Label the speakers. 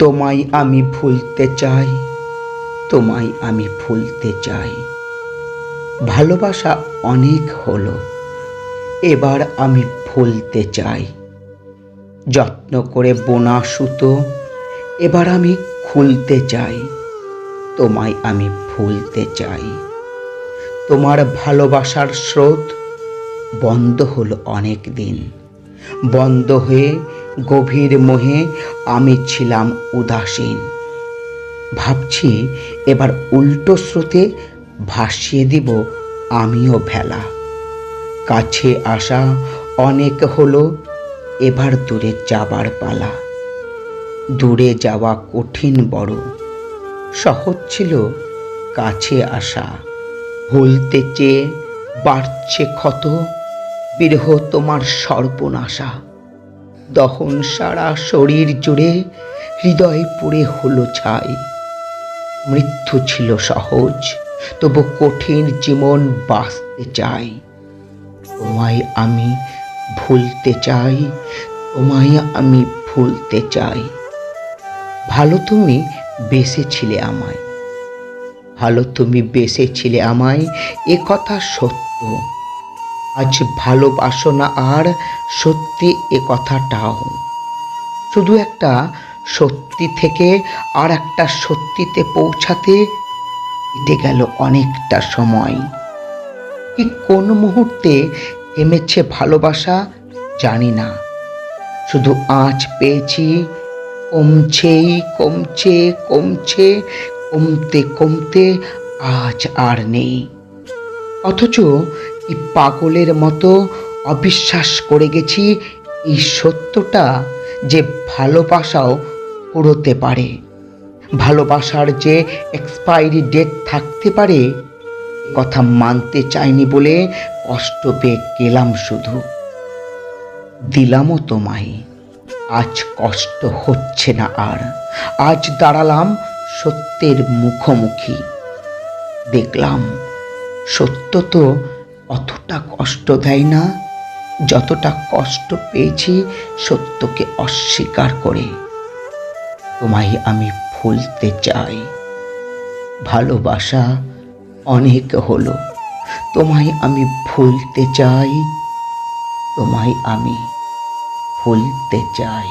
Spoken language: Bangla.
Speaker 1: তোমায় আমি ভুলতে চাই, তোমায় আমি ভুলতে চাই। ভালোবাসা অনেক হলো, এবার আমি ভুলতে চাই। যত্ন করে বোনা সুতো এবার আমি খুলতে চাই। তোমায় আমি ভুলতে চাই। তোমার ভালোবাসার স্রোত বন্ধ হলো অনেক দিন। বন্ধ হয়ে গভীর মোহে আমি ছিলাম উদাসীন। ভাবছি এবার উল্টো স্রোতে ভাসিয়ে দিব আমিও ভেলা। কাছে আসা অনেক হলো, এবার দূরে যাবার পালা। দূরে যাওয়া কঠিন বড়, সহজ ছিল কাছে আসা। ভুলতে চেয়ে বাড়ছে ক্ষত, বিরহ তোমার সর্বনাশা। দহন সারা শরীর জুড়ে, হৃদয় পুড়ে হলো ছাই। মৃত্যু ছিল সহজ, তবু কঠিন জীবন বাঁচতে চাই। তোমায় আমি ভুলতে চাই, তোমায় আমি ভুলতে চাই। ভালো তুমি বেসেছিলে আমায়, ভালো তুমি বেসেছিলে আমায়, এ কথা সত্য। আজ ভালোবাসো না আর, সত্যি এ কথাটাও। শুধু একটা সত্যি থেকে আর একটা সত্যিতে পৌঁছাতে কেটে গেল অনেকটা সময়। কি কোন মুহূর্তে থেমেছে ভালোবাসা জানি না, শুধু আঁচ পেয়েছি কমছেই কমছে কমছে, কমতে কমতে আজ আর নেই। অথচ এই পাগলের মতো অবিশ্বাস করে গেছি এই সত্যটা, যে ভালোবাসাও ফুরোতে পারে, ভালোবাসার যে এক্সপায়ারি ডেট থাকতে পারে। কথা মানতে চাইনি বলে কষ্ট পেয়ে গেলাম শুধু। দিলামও তোমায়, আজ কষ্ট হচ্ছে না আর। আজ দাঁড়ালাম সত্যের মুখোমুখি। দেখলাম সত্য তো অতটা কষ্ট দেয় না, যতটা কষ্ট পেয়েছি সত্যকে অস্বীকার করে। তোমায় আমি ভুলতে চাই। ভালোবাসা অনেক হলো, তোমায় আমি ভুলতে চাই। তোমায় আমি ভুলতে চাই।